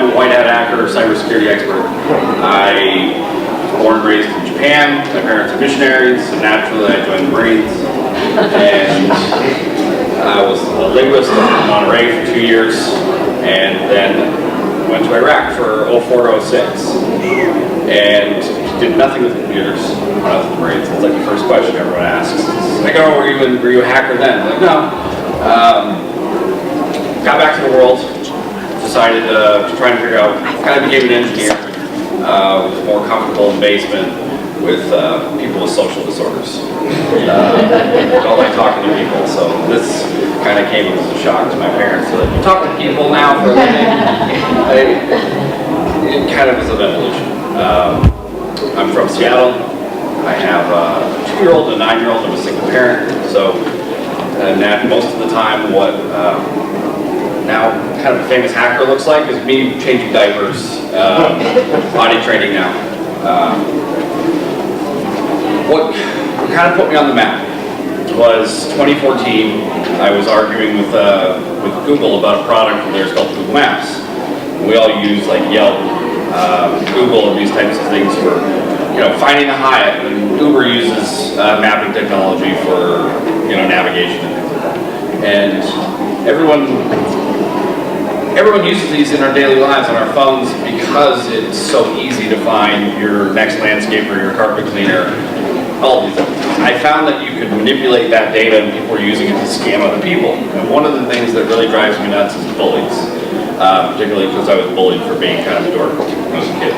I'm a white hat hacker, cybersecurity expert. I was born and raised in Japan. My parents are missionaries, and naturally I joined the Marines. And I was a linguist in Monterey for 2 years, and then went to Iraq for 04 to 06. And did nothing with computers when I was in the Marines. It's like the first question everyone asks. Like, oh, were you a hacker then? I'm like, no. Got back to the world, decided to try and figure out, kind of became an engineer, was more comfortable in the basement with people with social disorders. Don't like talking to people, so this kind of came as a shock to my parents. So you talk to people now for a living. It kind of is an evolution. I'm from Seattle. I have a 2-year-old and a 9-year-old. I'm a single parent, so and most of the time what now kind of a famous hacker looks like is me changing diapers, body training now. What kind of put me on the map was 2014. I was arguing with Google about a product of theirs called Google Maps. We all use like Yelp, Google, and these types of things for finding a Hyatt, and Uber uses mapping technology for navigation and things like that. And everyone uses these in our daily lives on our phones because it's so easy to find your next landscaper, your carpet cleaner, all these things. I found that you could manipulate that data and people are using it to scam other people. And one of the things that really drives me nuts is bullies, particularly because I was bullied for being kind of a dork when I was a kid.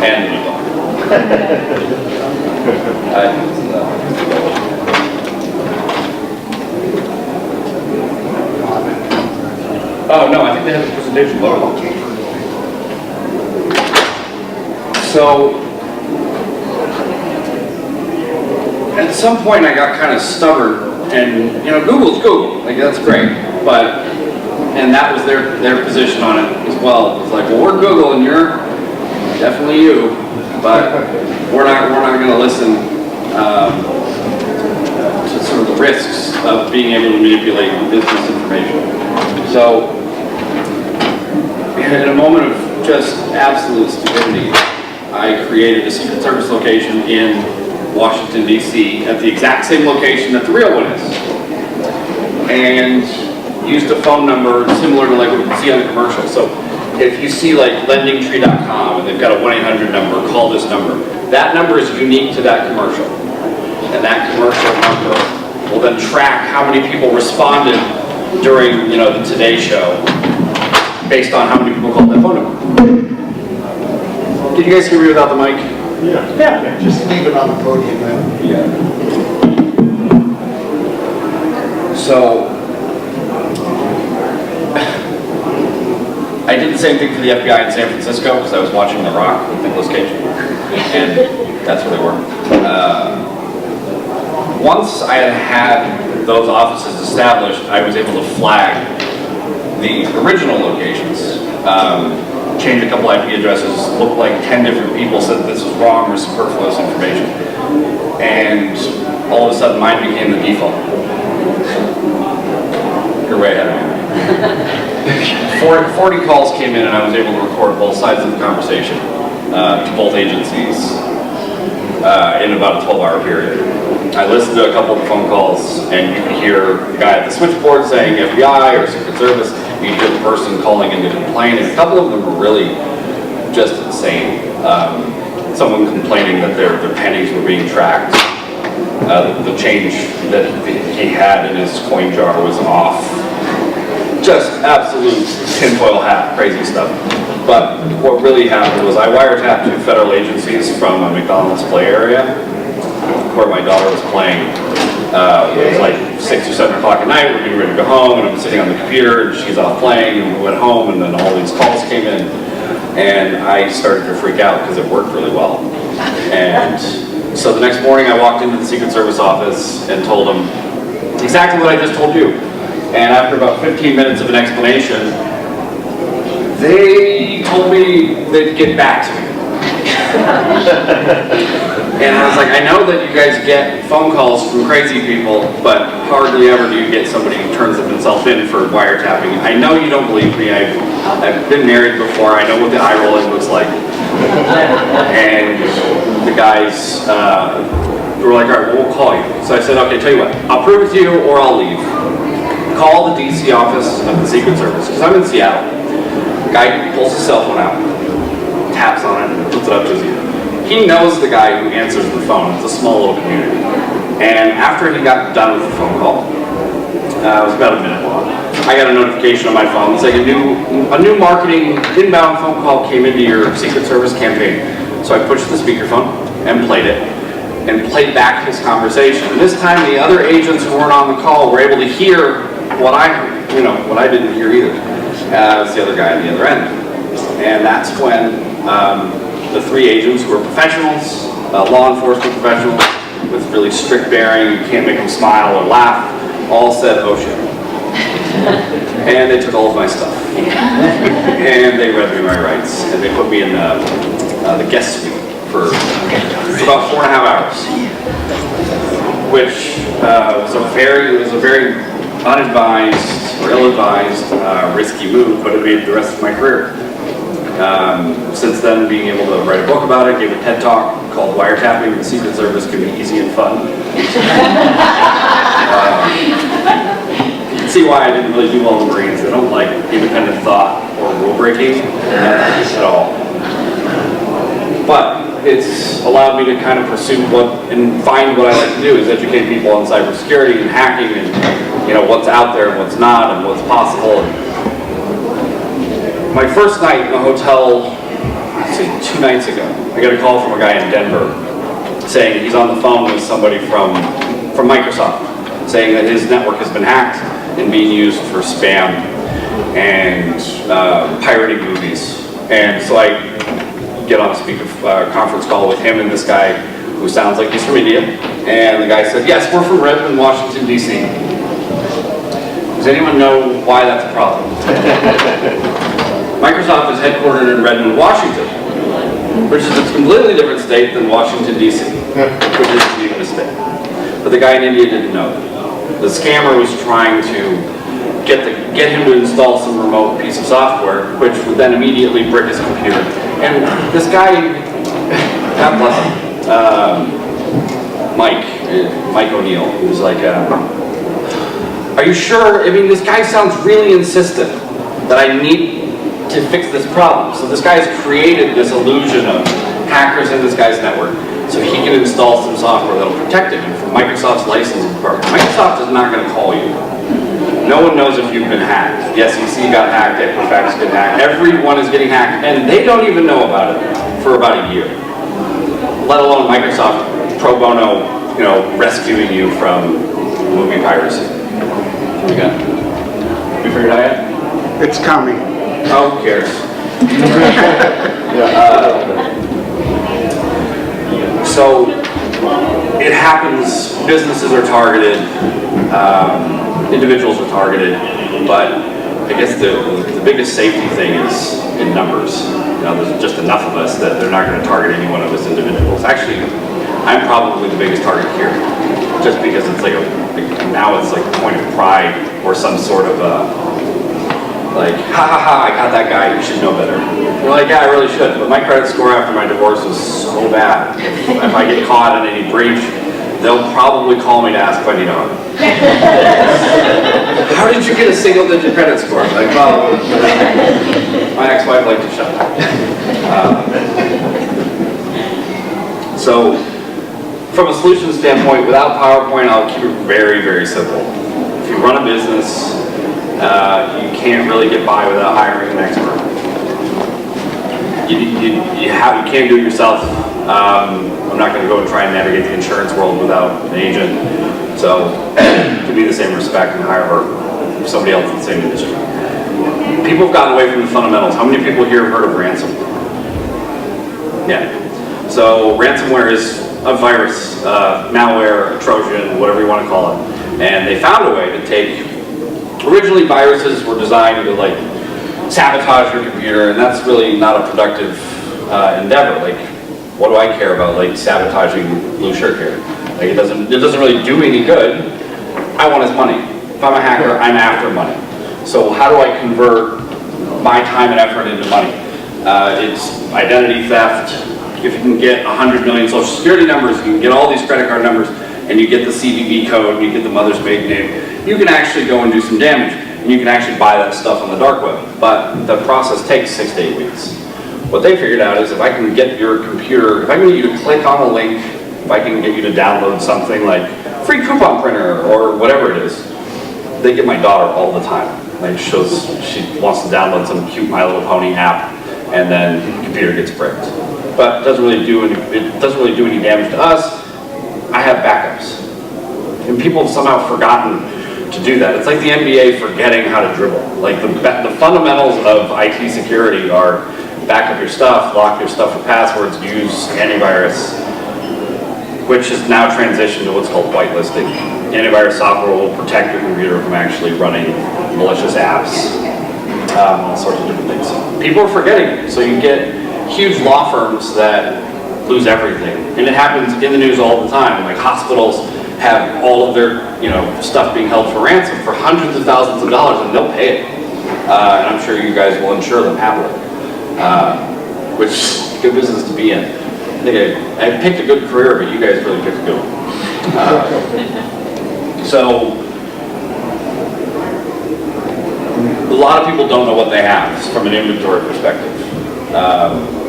And an adult. Oh no, I think they have a presentation. So, at some point I got kind of stubborn, and Google's Google, like that's great, and that was their position on it as well. It's like, well, we're Google and you're definitely you, but we're not going to listen to sort of the risks of being able to manipulate business information. So, in a moment of just absolute stupidity, I created a Secret Service location in Washington, D.C. at the exact same location that the real one is. And used a phone number similar to like what you can see on the commercial. So if you see like lendingtree.com and they've got a 1-800 number, call this number. That number is unique to that commercial. And that commercial number will then track how many people responded during the Today Show based on how many people called that phone number. Can you guys hear me without the mic? Yeah. Just leave it on the podium then. Yeah. So, I did the same thing for the FBI in San Francisco because I was watching The Rock with Nicolas Cage, and that's where they were. Once I had those offices established, I was able to flag the original locations. Changed a couple IP addresses, looked like 10 different people said that this was wrong or superfluous information. And all of a sudden mine became the default. You're way ahead of me. 40 calls came in and I was able to record both sides of the conversation to both agencies in about a 12-hour period. I listened to a couple of the phone calls and you could hear the guy at the switchboard saying FBI or Secret Service. You could hear the person calling in to complain, and a couple of them were really just insane. Someone complaining that their pennies were being tracked. The change that he had in his coin jar was off. Just absolute tinfoil hat, crazy stuff. But what really happened was I wiretapped 2 federal agencies from a McDonald's play area where my daughter was playing. It was like 6 or 7 o'clock at night, we're getting ready to go home, and I'm sitting on the computer, and she's off playing, and we went home, and then all these calls came in, and I started to freak out because it worked really well. And so the next morning I walked into the Secret Service office and told them exactly what I just told you. And after about 15 minutes of an explanation, they told me they'd get back to me. And I was like, I know that you guys get phone calls from crazy people, but hardly ever do you get somebody who turns himself in for wiretapping. I know you don't believe me. I've been married before. I know what the eye rolling looks like. And the guys were like, all right, well, we'll call you. So I said, okay, tell you what, I'll prove it to you or I'll leave. Call the DC office of the Secret Service, because I'm in Seattle. The guy pulls his cell phone out, taps on it, and puts it up to his ear. He knows the guy who answers the phone. It's a small little community. And after he got done with the phone call, it was about a minute long, I got a notification on my phone saying a new marketing inbound phone call came into your Secret Service campaign. So I pushed the speakerphone and played it, and played back his conversation. And this time the other agents who weren't on the call were able to hear what I heard, what I didn't hear either, as the other guy on the other end. And that's when the three agents who were professionals, law enforcement professionals, with really strict bearing, you can't make them smile or laugh, all said, oh shit. And they took all of my stuff. And they read me my rights. And they put me in the guest suite for about 4.5 hours. Which was a very unadvised or ill-advised, risky move, but it made the rest of my career. Since then, being able to write a book about it, gave a TED Talk called Wiretapping the Secret Service Can Be Easy and Fun. You can see why I didn't really do well in the Marines. I don't like independent thought or rule breaking at all. But it's allowed me to kind of pursue and find what I like to do, is educate people on cybersecurity and hacking and what's out there and what's not and what's possible. My first night in the hotel, I'd say 2 nights ago, I got a call from a guy in Denver saying he's on the phone with somebody from Microsoft saying that his network has been hacked and being used for spam and pirating movies. And so I get on a conference call with him and this guy who sounds like he's from India. And the guy said, yes, we're from Redmond, Washington, D.C. Does anyone know why that's a problem? Microsoft is headquartered in Redmond, Washington, which is a completely different state than Washington, D.C., which isn't even a state. But the guy in India didn't know that. The scammer was trying to get him to install some remote piece of software, which would then immediately brick his computer. And this guy, God bless him, Mike O'Neill, he was like, are you sure? I mean, this guy sounds really insistent that I need to fix this problem. So this guy's created this illusion of hackers in this guy's network so he can install some software that'll protect him from Microsoft's licensing department. Microsoft is not going to call you. No one knows if you've been hacked. The SEC got hacked, Equifax got hacked. Everyone is getting hacked, and they don't even know about it for about a year. Let alone Microsoft pro bono, rescuing you from movie piracy. We got? You figured out yet? It's coming. Oh, who cares? So it happens. Businesses are targeted. Individuals are targeted. But I guess the biggest safety thing is in numbers. There's just enough of us that they're not going to target any one of us individuals. Actually, I'm probably the biggest target here, just because it's now it's like a point of pride or some sort of ha, I got that guy, you should know better. You're like, yeah, I really should, but my credit score after my divorce was so bad. If I get caught in any breach, they'll probably call me to ask if I need a hug. How did you get a single-digit credit score? Like, well, my ex-wife liked to shut up. So, from a solution standpoint, without PowerPoint, I'll keep it very, very simple. If you run a business, you can't really get by without hiring an expert. You can't do it yourself. I'm not going to go and try and navigate the insurance world without an agent. So, to be the same respect and hire somebody else in the same industry. People have gotten away from the fundamentals. How many people here have heard of ransomware? Yeah. So, ransomware is a virus, malware, a Trojan, whatever you want to call it. And they found a way to take. Originally, viruses were designed to sabotage your computer, and that's really not a productive endeavor. What do I care about, like, sabotaging blue shirt here? Like, it doesn't really do any good. I want his money. If I'm a hacker, I'm after money. So how do I convert my time and effort into money? It's identity theft. If you can get 100 million social security numbers, you can get all these credit card numbers, and you get the CVV code, and you get the mother's maiden name, you can actually go and do some damage, and you can actually buy that stuff on the dark web. But the process takes 6 to 8 weeks. What they figured out is if I can get your computer, if I can get you to click on a link, if I can get you to download something like free coupon printer or whatever it is, they get my daughter all the time. Like she wants to download some cute My Little Pony app, and then the computer gets bricked. But it doesn't really do any damage to us. I have backups, and people have somehow forgotten to do that. It's like the NBA forgetting how to dribble. Like the fundamentals of IT security are back up your stuff, lock your stuff with passwords, use antivirus, which has now transitioned to what's called whitelisting. Antivirus software will protect your computer from actually running malicious apps, all sorts of different things. People are forgetting, so you get huge law firms that lose everything, and it happens in the news all the time. Like hospitals have all of their stuff being held for ransom for hundreds of thousands of dollars, and they'll pay it. And I'm sure you guys will insure them happily, which is good business to be in. I think I picked a good career, but you guys really picked a good one. So a lot of people don't know what they have from an inventory perspective.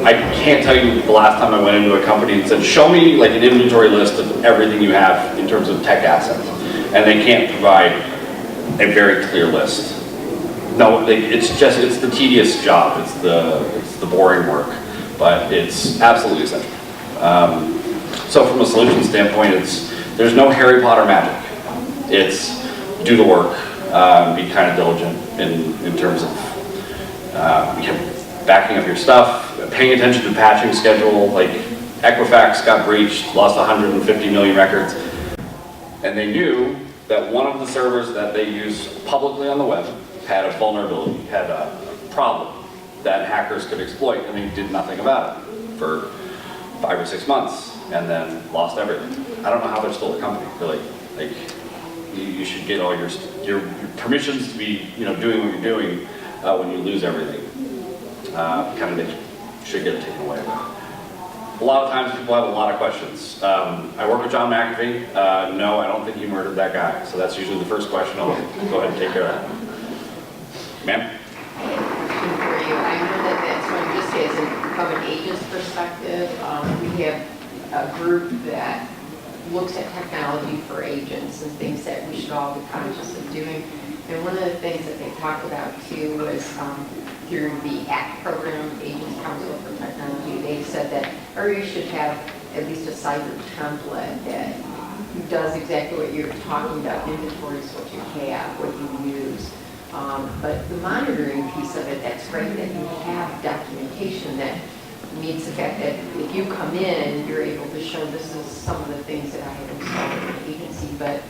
I can't tell you the last time I went into a company and said, show me like an inventory list of everything you have in terms of tech assets. And they can't provide a very clear list. No, it's the tedious job, it's the boring work, but it's absolutely essential. So from a solution standpoint, there's no Harry Potter magic. It's do the work, be kind of diligent in terms of backing up your stuff, paying attention to patching schedule. Like Equifax got breached, lost 150 million records, and they knew that one of the servers that they use publicly on the web had a vulnerability, had a problem that hackers could exploit, and they did nothing about it for 5 or 6 months, and then lost everything. I don't know how they're still a company, really. Like, you should get all your permissions to be, doing what you're doing when you lose everything. Kind of should get it taken away. A lot of times people have a lot of questions. I work with John McAfee. No, I don't think you murdered that guy. So that's usually the first question. I'll go ahead and take care of that. Ma'am? I have a question for you. I know that that's one, just from an agent's perspective, we have a group that looks at technology for agents and things that we should all be conscious of doing. And one of the things that they talked about too was through the ACT program, Agents Council for Technology, they said that everybody should have at least a cyber template that does exactly what you're talking about, inventories, what you have, what you use. But the monitoring piece of it, that's great that you have documentation that meets the fact that if you come in, you're able to show this is some of the things that I have installed in the agency. But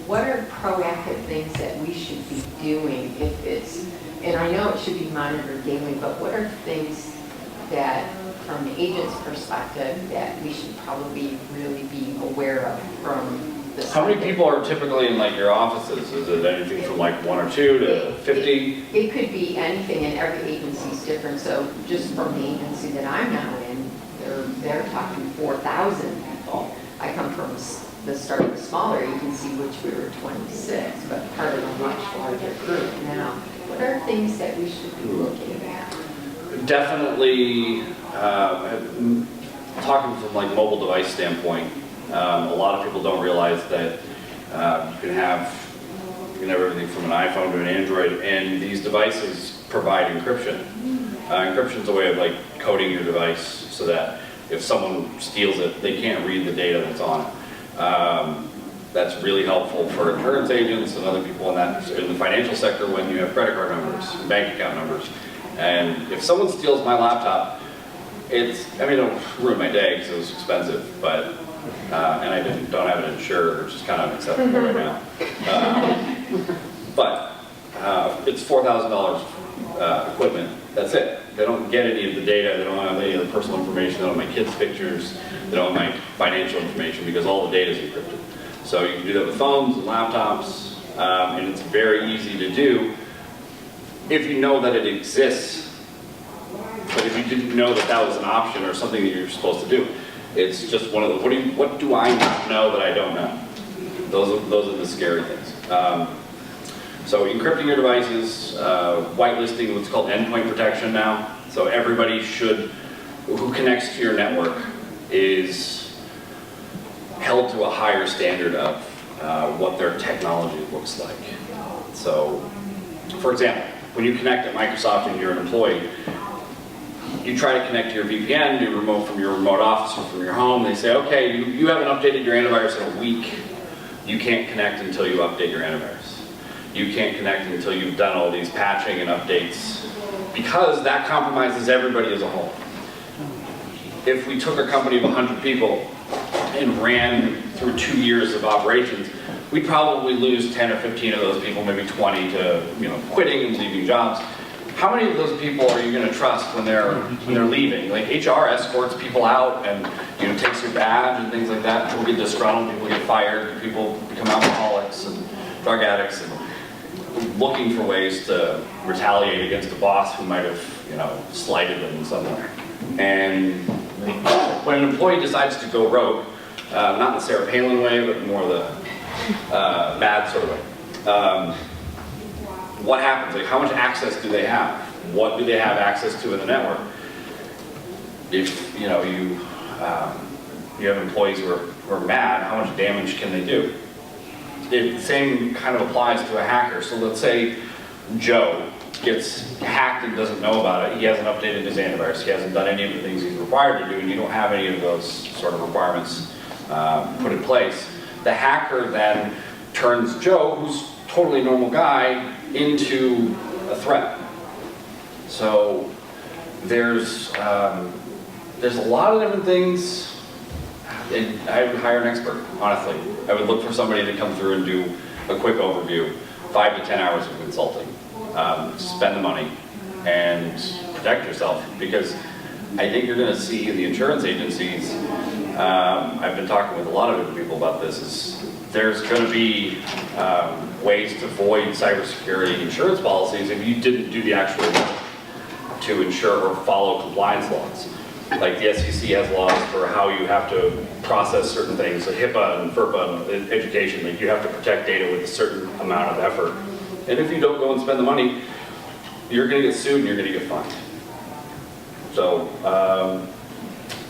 what are proactive things that we should be doing if it's, and I know it should be monitored daily, but what are things that, from the agent's perspective, that we should probably really be aware of from the How many people are typically in like your offices? Is it anything from like 1 or 2 to 50? It could be anything, and every agency is different. So just from the agency that I'm now in, they're talking 4,000 people. I come from the start of a smaller agency, which we were 26, but part of a much larger group now. What are things that we should be looking at? Definitely, talking from like mobile device standpoint, a lot of people don't realize that you can have everything from an iPhone to an Android, and these devices provide encryption. Encryption is a way of like coding your device so that if someone steals it, they can't read the data that's on it. That's really helpful for insurance agents and other people in the financial sector when you have credit card numbers, bank account numbers. And if someone steals my laptop, it'll ruin my day because it was expensive, but and I don't have it insured, which is kind of acceptable right now. But it's $4,000 equipment. That's it. They don't get any of the data. They don't have any of the personal information. They don't have my kids' pictures. They don't have my financial information because all the data is encrypted. So you can do that with phones and laptops, and it's very easy to do if you know that it exists. But if you didn't know that that was an option or something that you're supposed to do, it's just one of the, what do I not know that I don't know? Those are the scary things. So encrypting your devices, whitelisting what's called endpoint protection now. So everybody who connects to your network is held to a higher standard of what their technology looks like. So, for example, when you connect at Microsoft and you're an employee, you try to connect to your VPN, from your remote office or from your home. They say, okay, you haven't updated your antivirus in a week. You can't connect until you update your antivirus. You can't connect until you've done all these patching and updates, because that compromises everybody as a whole. If we took a company of 100 people and ran through 2 years of operations, we'd probably lose 10 or 15 of those people, maybe 20 to quitting and leaving jobs. How many of those people are you going to trust when they're leaving? Like HR escorts people out and takes your badge and things like that. People get disgruntled, people get fired, people become alcoholics and drug addicts and looking for ways to retaliate against a boss who might have slighted them in some way. And when an employee decides to go rogue, not in the Sarah Palin way, but more the bad sort of way. What happens? Like, how much access do they have? What do they have access to in the network? If you have employees who are mad, how much damage can they do? The same kind of applies to a hacker. So let's say Joe gets hacked and doesn't know about it. He hasn't updated his antivirus. He hasn't done any of the things he's required to do, and you don't have any of those sort of requirements put in place. The hacker then turns Joe, who's a totally normal guy, into a threat. So there's a lot of different things. And I would hire an expert, honestly. I would look for somebody to come through and do a quick overview, 5 to 10 hours of consulting. Spend the money and protect yourself, because I think you're going to see in the insurance agencies, I've been talking with a lot of different people about this, is there's going to be ways to void cybersecurity insurance policies if you didn't do the actual work to ensure or follow compliance laws. Like the SEC has laws for how you have to process certain things, like HIPAA and FERPA and education. Like you have to protect data with a certain amount of effort. And if you don't go and spend the money, you're going to get sued and you're going to get fined. So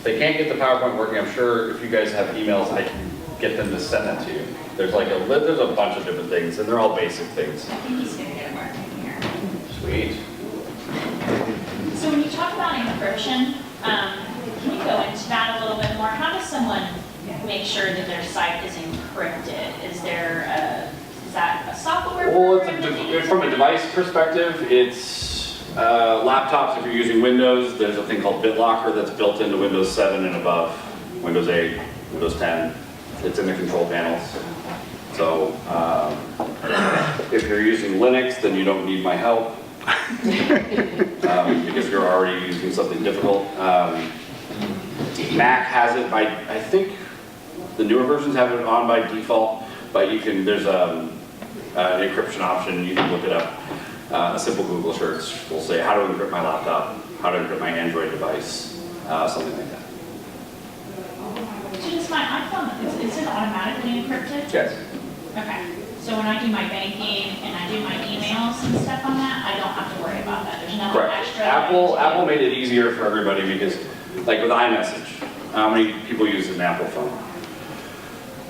they can't get the PowerPoint working. I'm sure if you guys have emails, I can get them to send that to you. There's a bunch of different things, and they're all basic things. I think he's going to get it working here. Sweet. So when you talk about encryption, can you go into that a little bit more? How does someone make sure that their site is encrypted? Is that a software program? Well, from a device perspective, it's laptops. If you're using Windows, there's a thing called BitLocker that's built into Windows 7 and above, Windows 8, Windows 10. It's in the control panels. So if you're using Linux, then you don't need my help. Because you're already using something difficult. Mac has it I think the newer versions have it on by default, but there's an encryption option, you can look it up. A simple Google search will say how to encrypt my laptop, how to encrypt my Android device, something like that. So does my iPhone, is it automatically encrypted? Yes. Okay. So when I do my banking and I do my emails and stuff on that, I don't have to worry about that. There's nothing Correct. extra. Apple made it easier for everybody because, like with iMessage, how many people use an Apple phone?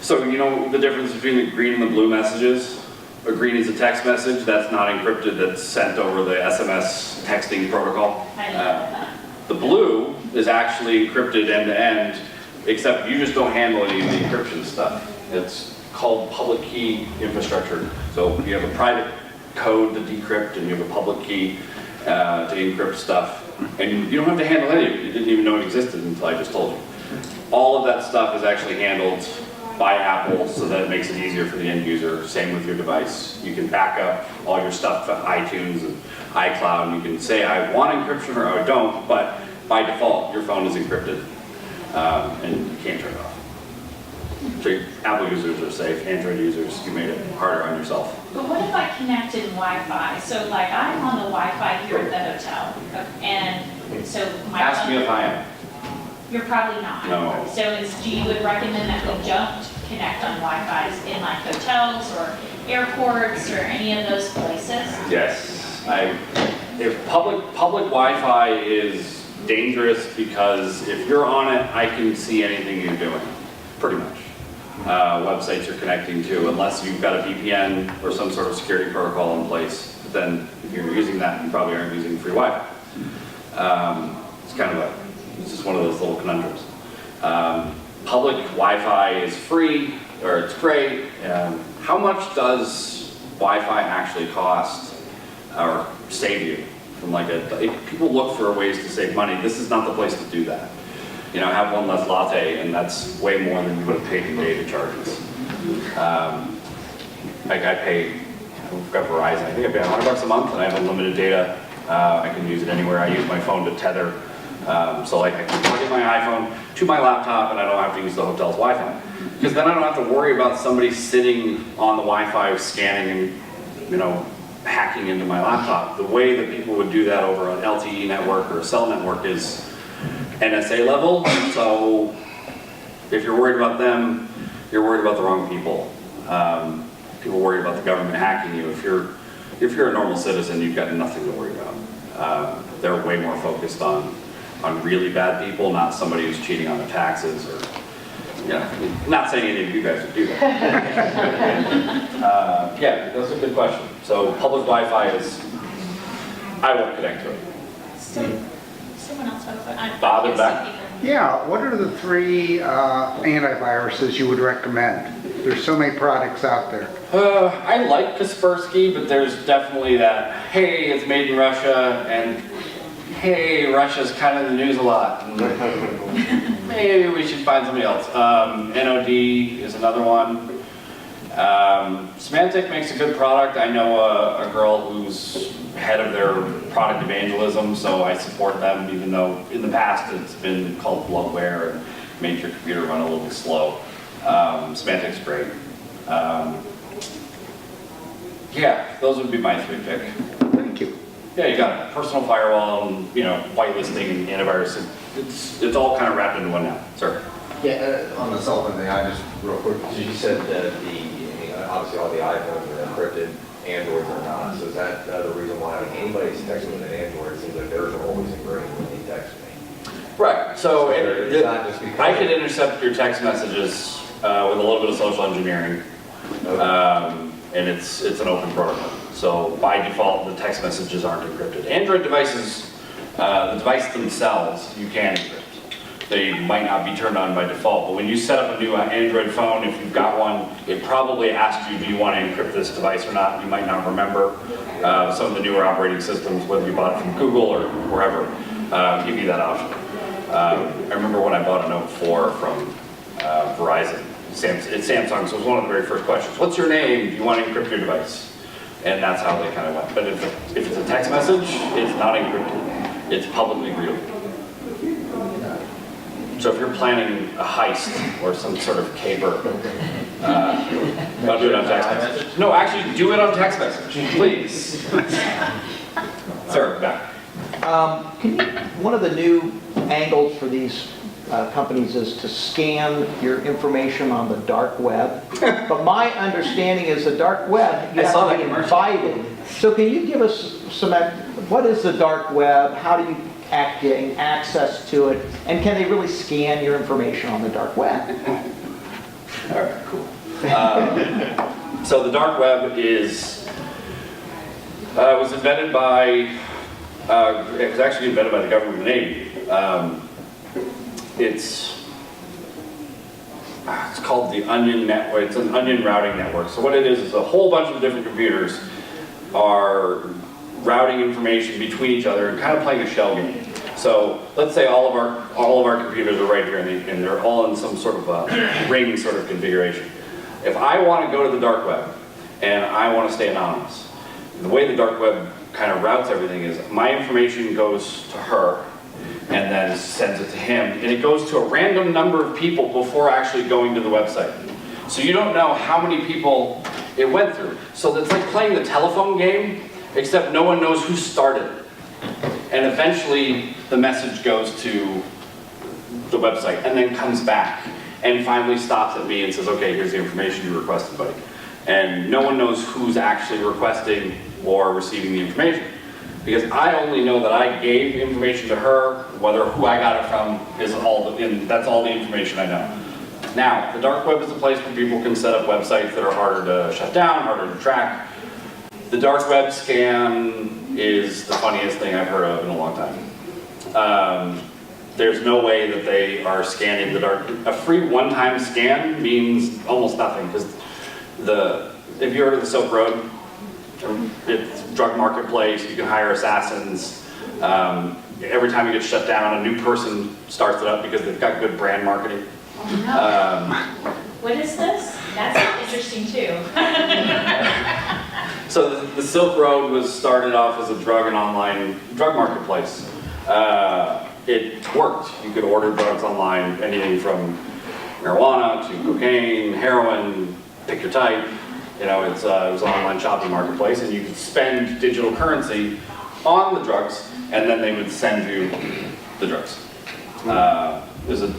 So you know the difference between the green and the blue messages? A green is a text message that's not encrypted, that's sent over the SMS texting protocol. I didn't know that. The blue is actually encrypted end to end, except you just don't handle any of the encryption stuff. It's called public key infrastructure. So you have a private code to decrypt and you have a public key to encrypt stuff. And you don't have to handle any of it. You didn't even know it existed until I just told you. All of that stuff is actually handled by Apple so that it makes it easier for the end user. Same with your device. You can back up all your stuff to iTunes and iCloud, and you can say, I want encryption or I don't, but by default, your phone is encrypted, and you can't turn it off. So Apple users are safe, Android users, you made it harder on yourself. But what if I connected Wi-Fi? So like I'm on the Wi-Fi here at the hotel, and so my Ask phone, me if I am. you're probably not. No. So you would recommend that we don't connect on Wi-Fi's in like hotels or airports or any of those places? Yes. If public Wi-Fi is dangerous because if you're on it, I can see anything you're doing, pretty much. Websites you're connecting to, unless you've got a VPN or some sort of security protocol in place. But then if you're using that, you probably aren't using free Wi-Fi. It's just one of those little conundrums. Public Wi-Fi is free, or it's great. How much does Wi-Fi actually cost or save you from people look for ways to save money. This is not the place to do that. You know, have one less latte, and that's way more than you would have paid in data charges. I pay, I've got Verizon, I think I pay $100 a month, and I have unlimited data. I can use it anywhere. I use my phone to tether. So I can plug in my iPhone to my laptop, and I don't have to use the hotel's Wi-Fi. Because then I don't have to worry about somebody sitting on the Wi-Fi scanning and, hacking into my laptop. The way that people would do that over an LTE network or a cell network is NSA level. So if you're worried about them, you're worried about the wrong people. People worried about the government hacking you. If you're a normal citizen, you've got nothing to worry about. They're way more focused on really bad people, not somebody who's cheating on their taxes or, not saying any of you guys would do that. Yeah, that's a good question. So public Wi-Fi is, I won't connect to it. Someone else had a question. Bob, back. Yeah, what are the 3 antiviruses you would recommend? There's so many products out there. I like Kaspersky, but there's definitely that, hey, it's made in Russia, and hey, Russia's kind of in the news a lot. Maybe we should find somebody else. NOD is another one. Symantec makes a good product. I know a girl who's head of their product evangelism, so I support them, even though in the past it's been called bloatware and made your computer run a little slow. Symantec's great. Yeah, those would be my 3 pick. Thank you. Yeah, you got it. Personal firewall and whitelisting and antivirus. It's all kind of wrapped into one now. Sir. Yeah, on the cell phone thing, I just real quick. So you said that obviously all the iPhones are encrypted, Androids are not. So is that the reason why anybody's texting with an Android? It seems like theirs are always in green when they text me. Right. So it's not just because I could intercept your text messages with a little bit of social engineering, and it's an open protocol. So by default, the text messages aren't encrypted. Android devices, the device themselves, you can encrypt. They might not be turned on by default, but when you set up a new Android phone, if you've got one, it probably asks you, do you want to encrypt this device or not? You might not remember. Some of the newer operating systems, whether you bought it from Google or wherever, give you that option. I remember when I bought a Note 4 from Verizon. It's Samsung, so it was one of the very first questions. What's your name? Do you want to encrypt your device? And that's how they kind of went. But if it's a text message, it's not encrypted. It's publicly readable. So if you're planning a heist or some sort of caper, don't do it on text message. No, actually, do it on text message, please. Sir, back. One of the new angles for these companies is to scan your information on the dark web. But my understanding is the dark web, you have to be invited. So can you give us what is the dark web? How do you gain access to it? And can they really scan your information on the dark web? All right, cool. So the dark web was invented by, it was actually invented by the government of the Navy. It's called the Onion Network. It's an onion routing network. So what it is a whole bunch of different computers are routing information between each other and kind of playing a shell game. So let's say all of our computers are right here, and they're all in some sort of ring sort of configuration. If I want to go to the dark web and I want to stay anonymous, the way the dark web kind of routes everything is my information goes to her and then sends it to him, and it goes to a random number of people before actually going to the website. So you don't know how many people it went through. So it's like playing the telephone game, except no one knows who started. And eventually the message goes to the website and then comes back and finally stops at me and says, okay, here's the information you requested, buddy. And no one knows who's actually requesting or receiving the information. Because I only know that I gave information to her, whether who I got it from is that's all the information I know. Now, the dark web is a place where people can set up websites that are harder to shut down, harder to track. The dark web scam is the funniest thing I've heard of in a long time. There's no way that they are scanning the dark. A free one-time scan means almost nothing, because if you heard of the Silk Road, it's a drug marketplace, you can hire assassins. Every time it gets shut down, a new person starts it up because they've got good brand marketing. What is this? That's interesting too. So the Silk Road was started off as a drug marketplace. It worked. You could order drugs online, anything from marijuana to cocaine, heroin, pick your type. You know, it was an online shopping marketplace, and you could spend digital currency on the drugs, and then they would send you the drugs. It was a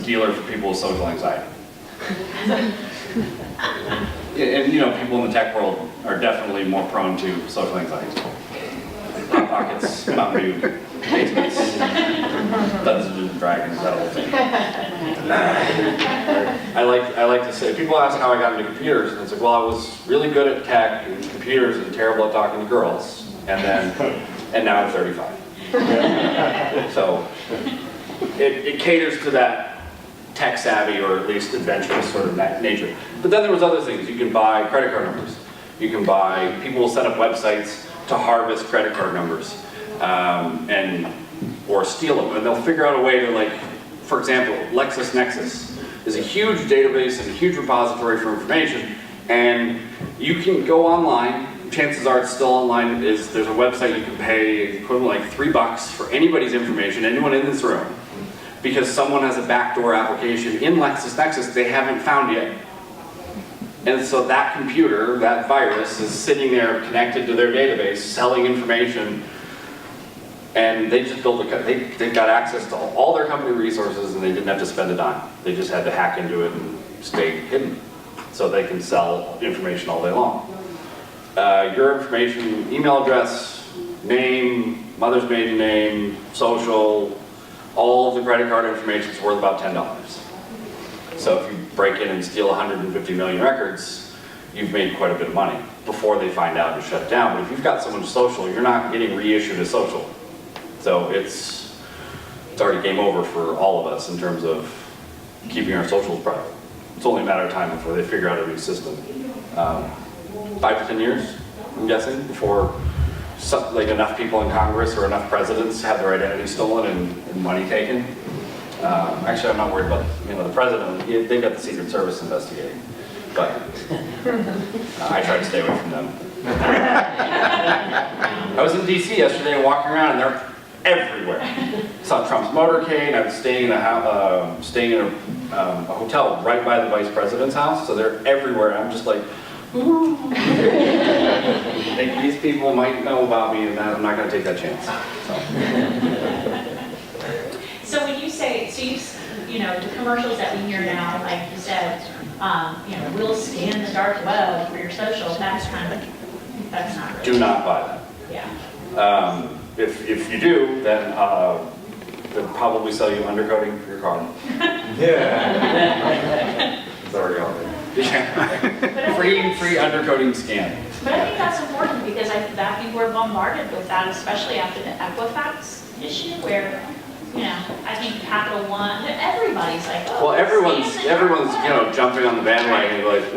dealer for people with social anxiety. And people in the tech world are definitely more prone to social anxiety. Hot Pockets, Mountain Dew, basements, Dungeons and Dragons, that whole thing. I like to say, people ask how I got into computers, and it's like, well, I was really good at tech and computers and terrible at talking to girls, and now I'm 35. So it caters to that tech savvy, or at least adventurous sort of nature. But then there was other things. You can buy credit card numbers. People will set up websites to harvest credit card numbers, or steal them. And they'll figure out a way to, like, for example, LexisNexis is a huge database and a huge repository for information, and you can go online. Chances are it's still online. There's a website you can pay equivalent like $3 for anybody's information, anyone in this room, because someone has a backdoor application in LexisNexis they haven't found yet. And so that computer, that virus, is sitting there connected to their database, selling information, and they just built they got access to all their company resources, and they didn't have to spend a dime. They just had to hack into it and stay hidden, so they can sell information all day long. Your information, email address, name, mother's maiden name, social, all of the credit card information is worth about $10. So if you break in and steal 150 million records, you've made quite a bit of money before they find out and shut it down. But if you've got someone's social, you're not getting reissued a social. So it's already game over for all of us in terms of keeping our socials private. It's only a matter of time before they figure out a new system. 5 to 10 years, I'm guessing, before enough people in Congress or enough presidents have their identity stolen and money taken. Actually, I'm not worried about the president. They've got the Secret Service investigating, but I try to stay away from them. I was in D.C. yesterday walking around, and they're everywhere. Saw Trump's motorcade. I was staying in a hotel right by the vice president's house, so they're everywhere. I'm just like, ooh. I think these people might know about me, and I'm not going to take that chance. So when you say, the commercials that we hear now, like you said, we'll scan the dark web for your social, that's not really. Do not buy that. Yeah. If you do, then they'll probably sell you undercoating for your car. Yeah. It's already on there. Yeah. Free undercoating scan. But I think that's important, because I think we're bombarded with that, especially after the Equifax issue, where I think Capital One, everybody's like, oh. Well, everyone's jumping on the bandwagon. Like,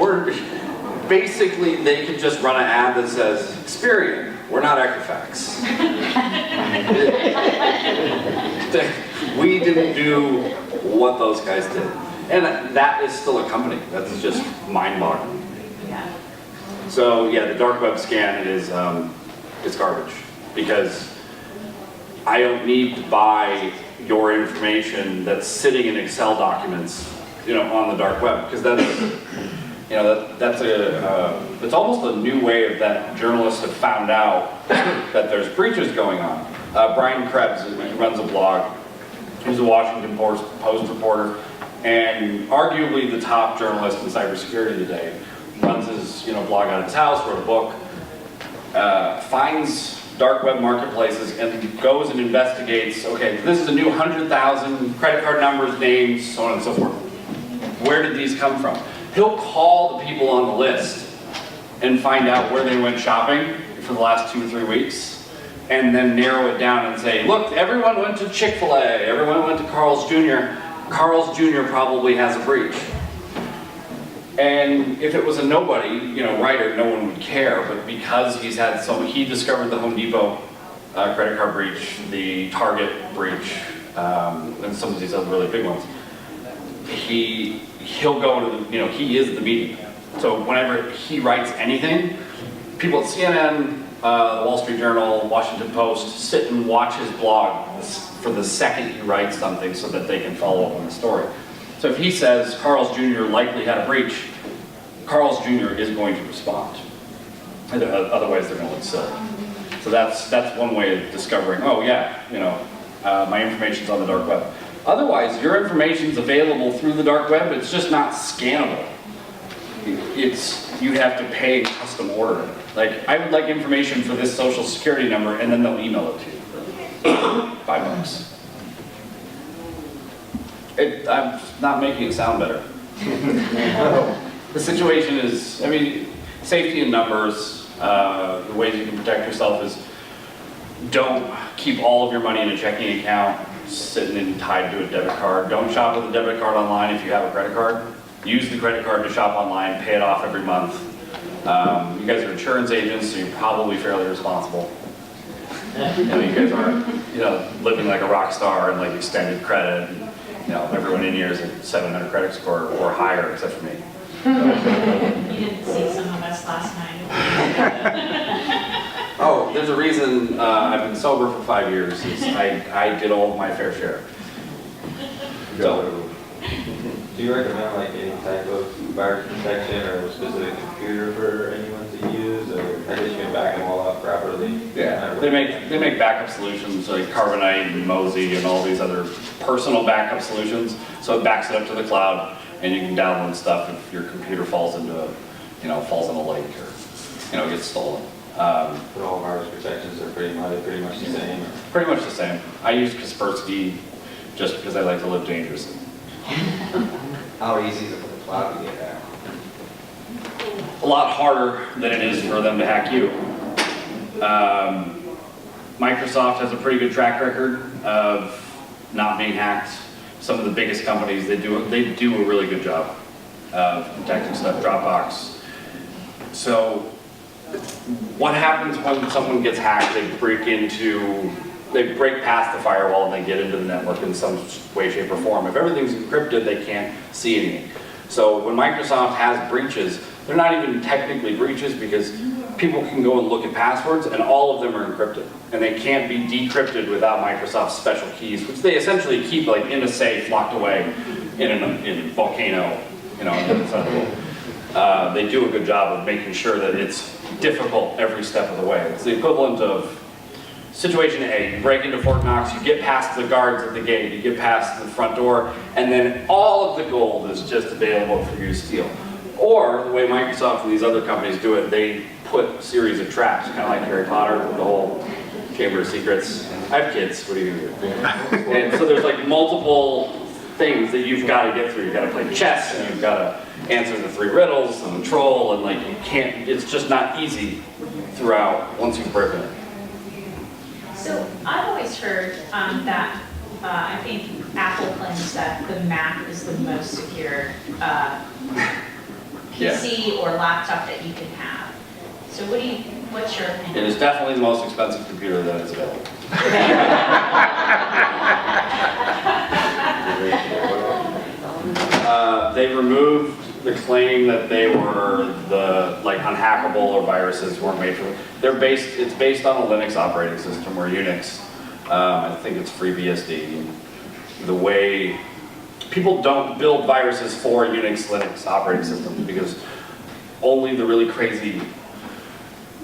basically they could just run an ad that says Experian, we're not Equifax. We didn't do what those guys did. And that is still a company. That's just mind-boggling. Yeah. So yeah, the dark web scan is it's garbage, because I don't need to buy your information that's sitting in Excel documents, on the dark web, because that's it's almost a new way of that journalists have found out that there's breaches going on. Bryan runs a blog. He's a Washington Post reporter, and arguably the top journalist in cybersecurity today. Runs his blog out of his house, wrote a book, finds dark web marketplaces and goes and investigates, okay, this is a new 100,000 credit card numbers, names, so on and so forth. Where did these come from? He'll call the people on the list and find out where they went shopping for the last 2 or 3 weeks, and then narrow it down and say, look, everyone went to Chick-fil-A, everyone went to Carl's Jr. Carl's Jr. probably has a breach. And if it was a nobody, writer, no one would care. But because he discovered the Home Depot credit card breach, the Target breach, and some of these other really big ones, he'll go to he is the media. So whenever he writes anything, people at CNN, the Wall Street Journal, Washington Post sit and watch his blog for the second he writes something so that they can follow up on the story. So if he says Carl's Jr. likely had a breach, Carl's Jr. is going to respond. Otherwise, they're going to look silly. So that's one way of discovering. Oh yeah, my information's on the dark web. Otherwise, your information's available through the dark web. It's just not scannable. You have to pay and custom order it. Like, I would like information for this social security number, and then they'll email it to you for $5. I'm not making it sound better. The situation is, safety in numbers. The ways you can protect yourself is don't keep all of your money in a checking account sitting and tied to a debit card. Don't shop with a debit card online if you have a credit card. Use the credit card to shop online, pay it off every month. You guys are insurance agents, so you're probably fairly responsible. You guys aren't, living like a rock star and like extended credit. Everyone in here is a 700 credit score or higher, except for me. You didn't see some of us last night. Oh, there's a reason I've been sober for 5 years. I did all of my fair share. So, do you recommend like any type of virus protection or a specific computer for anyone to use, or I guess you can back them all up properly? yeah, they make backup solutions like Carbonite and Mozy and all these other personal backup solutions. So it backs it up to the cloud, and you can download stuff if your computer falls in a lake or gets stolen. But all virus protections are pretty much the same. Pretty much the same. I use Kaspersky just because I like to live dangerously. How easy is it for the cloud to get hacked? A lot harder than it is for them to hack you. Microsoft has a pretty good track record of not being hacked. Some of the biggest companies, they do a really good job of protecting stuff. Dropbox. So what happens when someone gets hacked? They break past the firewall and they get into the network in some way, shape, or form. If everything's encrypted, they can't see anything. So when Microsoft has breaches, they're not even technically breaches because people can go and look at passwords and all of them are encrypted. And they can't be decrypted without Microsoft's special keys, which they essentially keep like in a safe, locked away in a volcano, on the other side of the world. They do a good job of making sure that it's difficult every step of the way. It's the equivalent of situation A, you break into Fort Knox, you get past the guards at the gate, you get past the front door, and then all of the gold is just available for you to steal. Or, the way Microsoft and these other companies do it, they put a series of traps, kind of like Harry Potter, with the whole Chamber of Secrets. I have kids, what are you going to do? And so there's like multiple things that you've got to get through. You've got to play chess, and you've got to answer the 3 riddles, and the troll, and like you can't, it's just not easy throughout once you've broken it. So I've always heard that I think Apple claims that the Mac is the most secure PC or laptop that you can have. So what's your opinion? It is definitely the most expensive computer that is available. They removed the claim that they were unhackable or viruses weren't made for them. It's based on a Linux operating system or Unix. I think it's FreeBSD. The way people don't build viruses for Unix, Linux operating systems because only the really crazy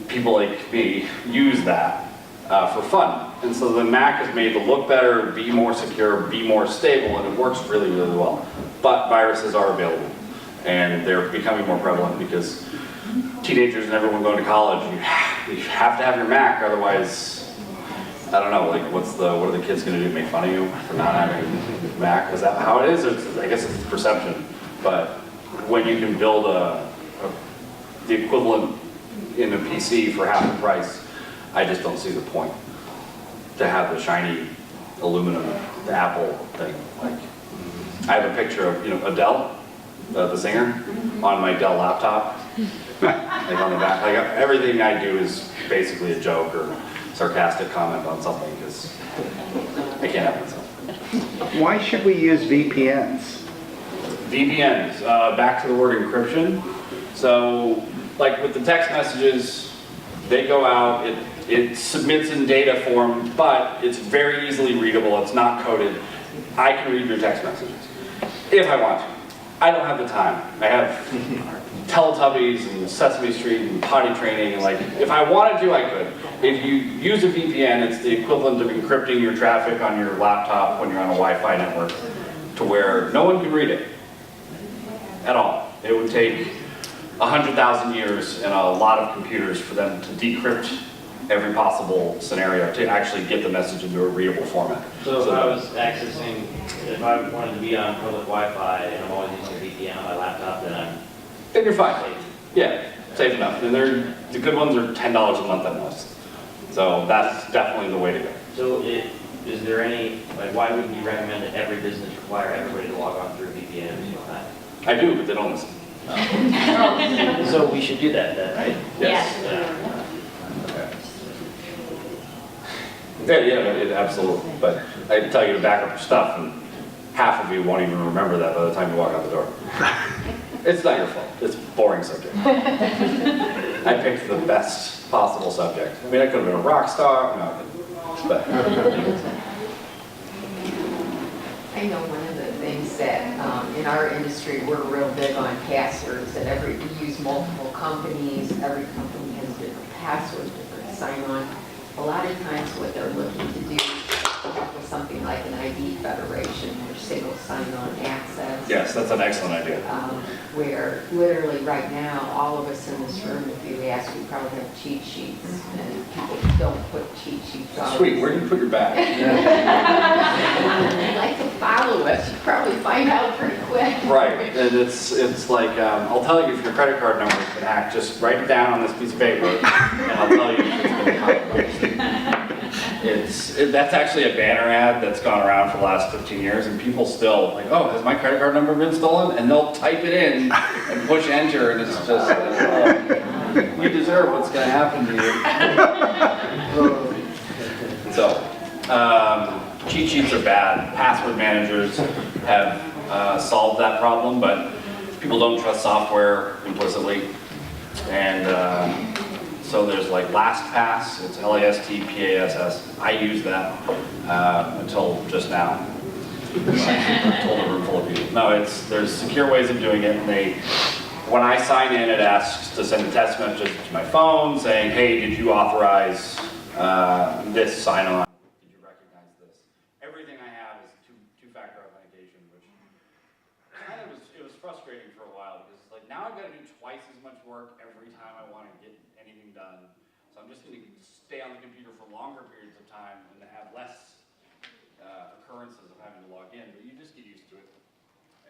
people like me use that for fun. And so the Mac is made to look better, be more secure, be more stable, and it works really, really well. But viruses are available, and they're becoming more prevalent because teenagers and everyone going to college, you have to have your Mac, otherwise, I don't know, what are the kids going to do, make fun of you for not having a Mac? Is that how it is? I guess it's perception. But when you can build the equivalent in a PC for half the price, I just don't see the point to have the shiny aluminum, the Apple thing. I have a picture of Adele, the singer, on my Dell laptop, on the back. Everything I do is basically a joke or sarcastic comment on something because I can't have myself. Why should we use VPNs? VPNs, back to the word encryption. So, with the text messages, they go out, it submits in data form, but it's very easily readable, it's not coded. I can read your text messages, if I want to. I don't have the time. I have Teletubbies and Sesame Street and potty training, if I wanted to, I could. If you use a VPN, it's the equivalent of encrypting your traffic on your laptop when you're on a Wi-Fi network to where no one can read it at all. It would take 100,000 years and a lot of computers for them to decrypt every possible scenario to actually get the message into a readable format. So if I was accessing, if I wanted to be on public Wi-Fi and I'm always using VPN on my laptop, then you're fine. Yeah, safe enough. And the good ones are $10 a month at most. So that's definitely the way to go. So is there any, why wouldn't you recommend that every business require everybody to log on through VPN and all that? I do, but they don't listen. So we should do that then, right? Yes. Yeah, absolutely. But I can tell you to back up your stuff, and half of you won't even remember that by the time you walk out the door. It's not your fault. It's a boring subject. I picked the best possible subject. I mean, I could have been a rock star. No, but I know one of the things that in our industry we're real big on passwords. That we use multiple companies. Every company has different passwords, different sign-on. A lot of times what they're looking to do is come up with something like an ID federation or single sign-on access. yes, that's an excellent idea. Where literally right now, all of us in this room, if you ask, we probably have cheat sheets, and people don't put cheat sheets on. Sweet. Where do you put your bag? They like to follow us. You probably find out pretty quick. Right, and it's like, I'll tell you if your credit card number has been hacked, just write it down on this piece of paper, and I'll tell you if it's been compromised. That's actually a banner ad that's gone around for the last 15 years, and people still oh, has my credit card number been stolen? And they'll type it in and push enter, and it's just, you deserve what's going to happen to you. So, cheat sheets are bad. Password managers have solved that problem, but people don't trust software implicitly. And so there's LastPass, it's LASTPASS. I use that until just now. I told a room full of people. No, there's secure ways of doing it. And when I sign in, it asks to send a text message to my phone saying, hey, did you authorize this sign-on? Did you recognize this? Everything I have is two-factor authentication, which it was frustrating for a while because now I've got to do twice as much work every time I want to get anything done. So I'm just going to stay on the computer for longer periods of time and have less occurrences of having to log in, but you just get used to it.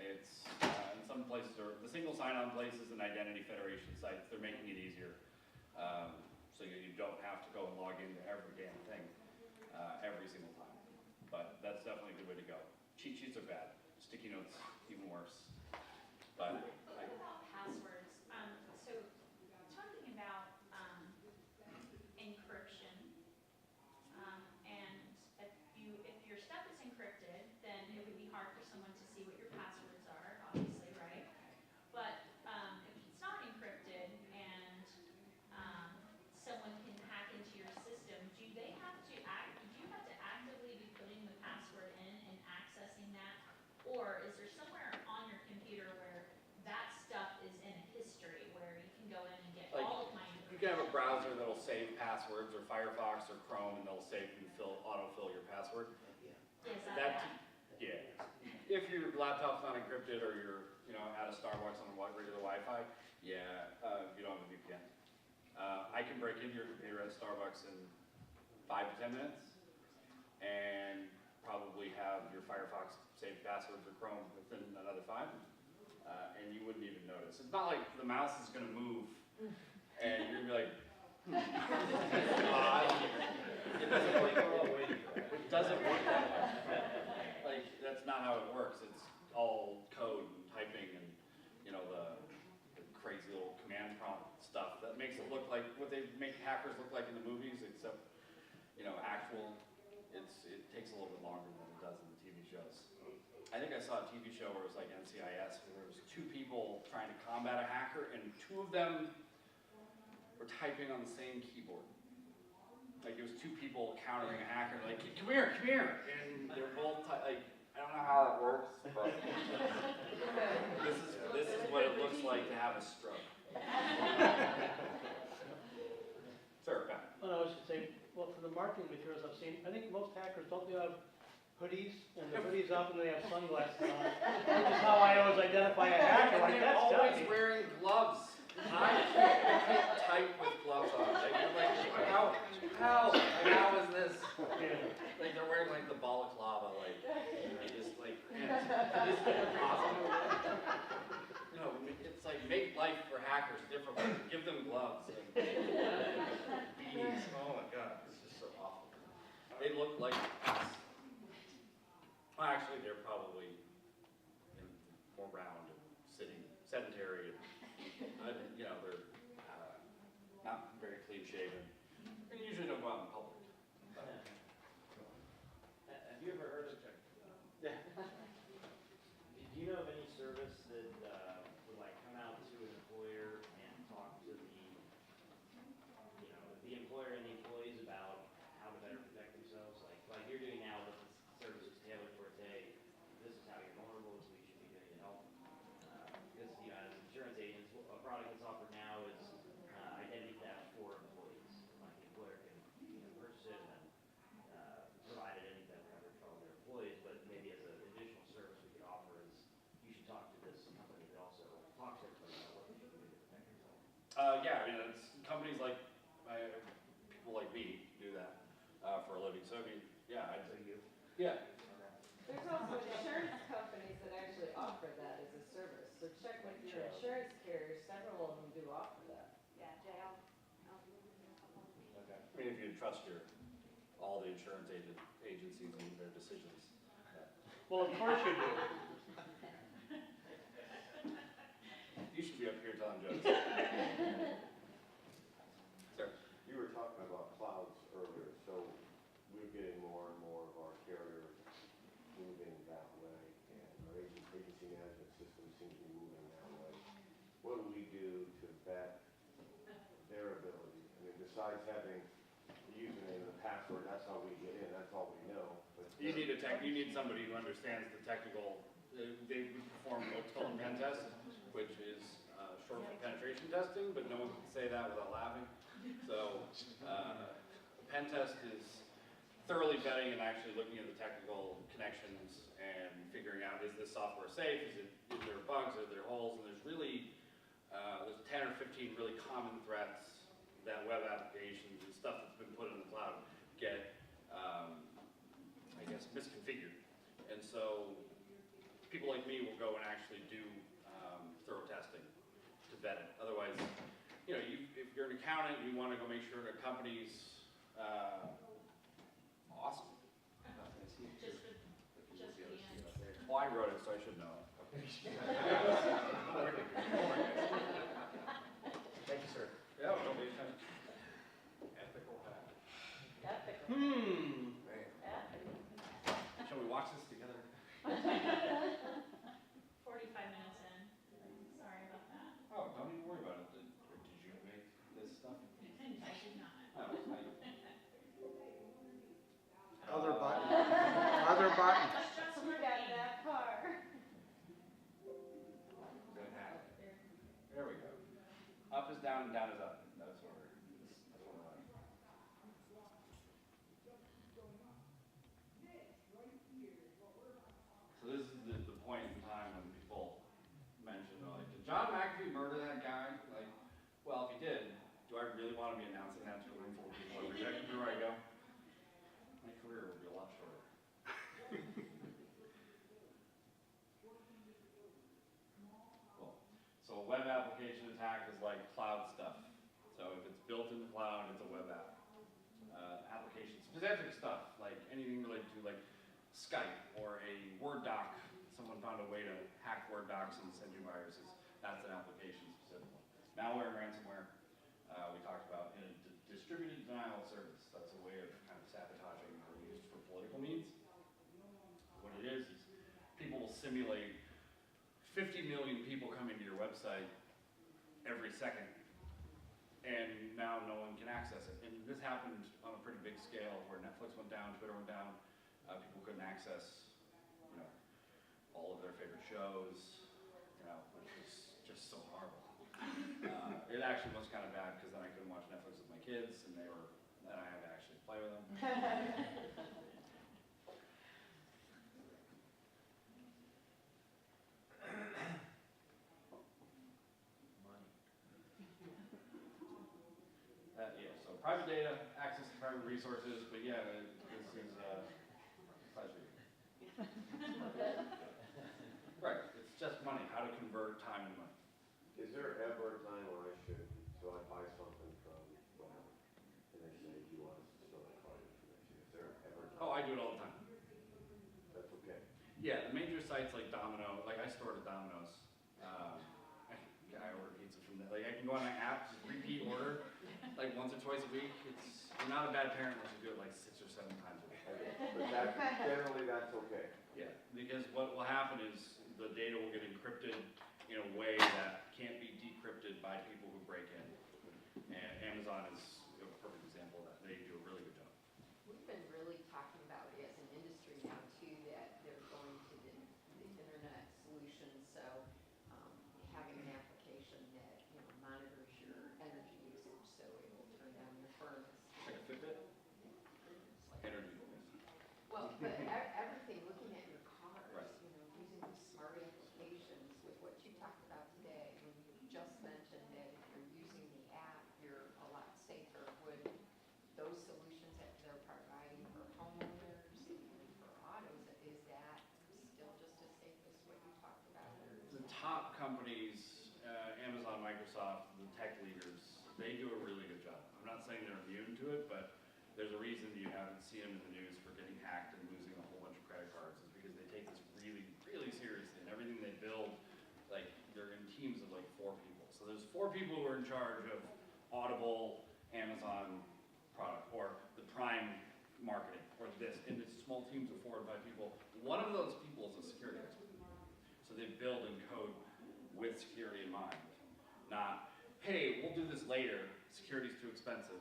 It's in some places, or the single sign-on places and identity federation sites, they're making it easier, so you don't have to go and log into every damn thing every single time. But that's definitely a good way to go. Cheat sheets are bad. Sticky notes even worse. But What about passwords? So talking about encryption and can have a browser that'll save passwords, or Firefox or Chrome, and they'll save and autofill your password. Is that Yeah. If your laptop's not encrypted or you're, at a Starbucks on a regular Wi-Fi, yeah, you don't have a VPN. I can break into your computer at Starbucks in 5 to 10 minutes, and probably have your Firefox saved passwords or Chrome within another 5, and you wouldn't even notice. It's not like the mouse is going to move, and you're going to be like, it doesn't work. It doesn't work that way. Like, that's not how it works. It's all code and typing and, the crazy little command prompt stuff that makes it look like what they make hackers look like in the movies, except, actual. It takes a little bit longer than it does in the TV shows. I think I saw a TV show where it was like NCIS, where there was 2 people trying to combat a hacker, and 2 of them were typing on the same keyboard. Like, it was 2 people countering a hacker, like, come here, and they're both like, I don't know how that works, but this is what it looks like to have a stroke. Sir, Ben. Well, I was just saying, well, for the marketing materials I've seen, I think most hackers, don't they have hoodies, and the hoodies up and they have sunglasses on? Which is how I always identify a hacker, like, They're that's always dusty. wearing gloves. I can't type with gloves on. Like, you're like, how is this? Yeah. Like, they're wearing like the balaclava, like, just like, this is awesome. It's like, make life for hackers different. Give them gloves and beanies. Oh my God, this is so awful. They look like us. Well, actually, they're probably more round and sitting, sedentary, and they're not very clean shaven. They usually don't go out in public. Have you ever heard of, do you know of any service that would like come out to an employer and talk to the employer and the employees about how to better protect themselves? Like you're doing now with the services tailored towards, hey, this is how you're vulnerable, so we should be doing to help. Because, as insurance agents, a product that's offered now is identity theft for employees. Like the employer can purchase it and then provide identity theft coverage for all their employees, but maybe as an additional service we could offer is you should talk to this company that also talks to everybody about what they should do to protect themselves. Yeah, it's companies like, people like me do that for a living. So, yeah, I'd say you. Yeah. There's also insurance companies that actually offer that as a service, so check with your insurance carriers, several of them do offer that. Yeah, jail. Okay. If you trust all the insurance agencies and their decisions. Well, of course you do. You should be up here telling jokes. Sir. You were talking about clouds earlier, so we're getting more and more of our carriers moving that way, and our agency management system seems to be moving that way. What do we do to vet their ability? I mean, besides having the username and the password, that's how we get in, that's all we know. But You need somebody who understands the technical. They perform what's called a pen test, which is short for penetration testing, but no one can say that without laughing. So, a pen test is thoroughly vetting and actually looking at the technical connections and figuring out, is this software safe? Is there bugs? Are there holes? And there's really, there's 10 or 15 really common threats that web applications and stuff that's been put in the cloud get, misconfigured. And so people like me will go and actually do thorough testing to vet it. Otherwise, if you're an accountant, you want to go make sure the company's awesome. just the end? Well, I wrote it, so I should know it. Thank you, sir. Yeah, don't be offended. Ethical hack. Ethical. Man. Shall we watch this together? 45 minutes in. Sorry about that. Oh, don't even worry about it. Did you make this stuff? I did not. Oh, it's not. Other button. Other button. Just You got that far. Good hack. There we go. Up is down and down is up. That's what we're. specific stuff, like anything related to like Skype or a Word doc, someone found a way to hack Word docs and send you viruses. That's an application specific one. Malware and ransomware, we talked about in a distributed denial of service. That's a way of kind of sabotaging or used for political means. What it is people will simulate 50 million people coming to your website every second, and now no one can access it. And this happened on a pretty big scale where Netflix went down, Twitter went down, people couldn't access, you know, all of their favorite shows, you know, which was just so horrible. It actually was kind of bad because then I couldn't watch Netflix with my kids, and then I had to actually play with them. Yeah, so private data, access to private resources, but yeah, this is pleasure. Right, it's just money, how to convert time into money. Is there ever a time when I should, so I buy something from whatever, and they say, do you want us to store that card information? Is there ever a time? Oh, I do it all the time. That's okay. Yeah, the major sites like Domino, like I stored at Domino's. I order pizza from there. Like I can go on my app, just repeat order, like once or twice a week. You're not a bad parent unless you do it like 6 or 7 times a week. Okay. But that, generally that's okay. Yeah, because what will happen is the data will get encrypted in a way that can't be decrypted by people who break in. And Amazon is a perfect example of that. They do a really good job. We've been really talking about it as an industry now too, that they're going to the internet solution, so having an application that, you know, monitors your energy usage, so it will turn down your furnace. Like a Fitbit? It's like- Energy. Well, but everything, looking at your cars, Right. you know, using these smart applications with what you talked about today, when you just mentioned that if you're using the app, you're a lot safer. Would those solutions that they're providing for homeowners and for autos, is that still just as safe as what you talked about? The top companies, Amazon, Microsoft, the tech leaders, they do a really good job. I'm not saying they're immune to it, but there's a reason you haven't seen them in the news for getting hacked and losing a whole bunch of credit cards, is because they take this really, really seriously. And everything they build, like, they're in teams of like 4 people. So there's 4 people who are in charge of Audible, Amazon product, or the Prime marketing, or this. And it's small teams of 4 or 5 people. One of those people is a security expert. So they build and code with security in mind. Not, hey, we'll do this later, security's too expensive.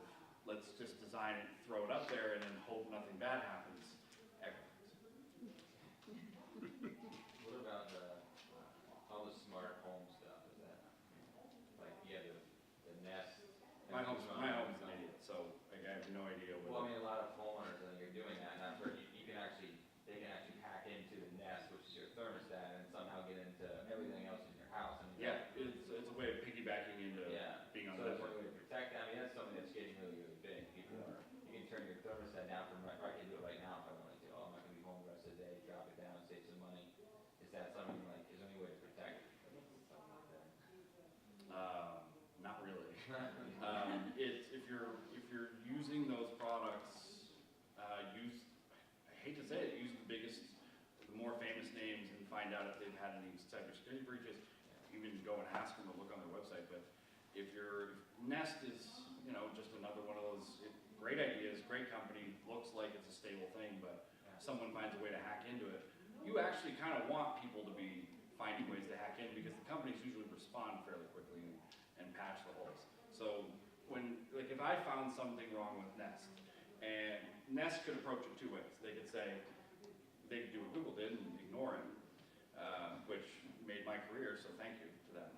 Let's just design it, throw it up there, and then hope nothing bad happens. What about all the smart home stuff? Is that, like, yeah, the Nest? My home's an idiot, so like, I have no idea what. Well, I mean, a lot of homeowners, I think, are doing that, and I've heard you can actually, they can actually hack into the Nest, which is your thermostat, and somehow get into everything else in your house. I mean, Yeah, it's a way of piggybacking into being on the so it's a network. way to protect them. I mean, that's something that's getting really, really big. People are, you can turn your thermostat down from, I can do it right now if I wanted to. Oh, I'm not gonna be home the rest of the day, drop it down, save some money. Is that something like, is there any way to protect something like that? Not really. It's if you're using those products, use, I hate to say it, use the biggest, the more famous names and find out if they've had any cybersecurity breaches. Even go and ask them to look on their website. But if Nest is, you know, just another one of those great ideas, great company, looks like it's a stable thing, but someone finds a way to hack into it, you actually kind of want people to be finding ways to hack in, because the companies usually respond fairly quickly and patch the holes. So when, like, if I found something wrong with Nest, and Nest could approach it 2 ways. They could say, they could do what Google did and ignore it, which made my career, so thank you to them.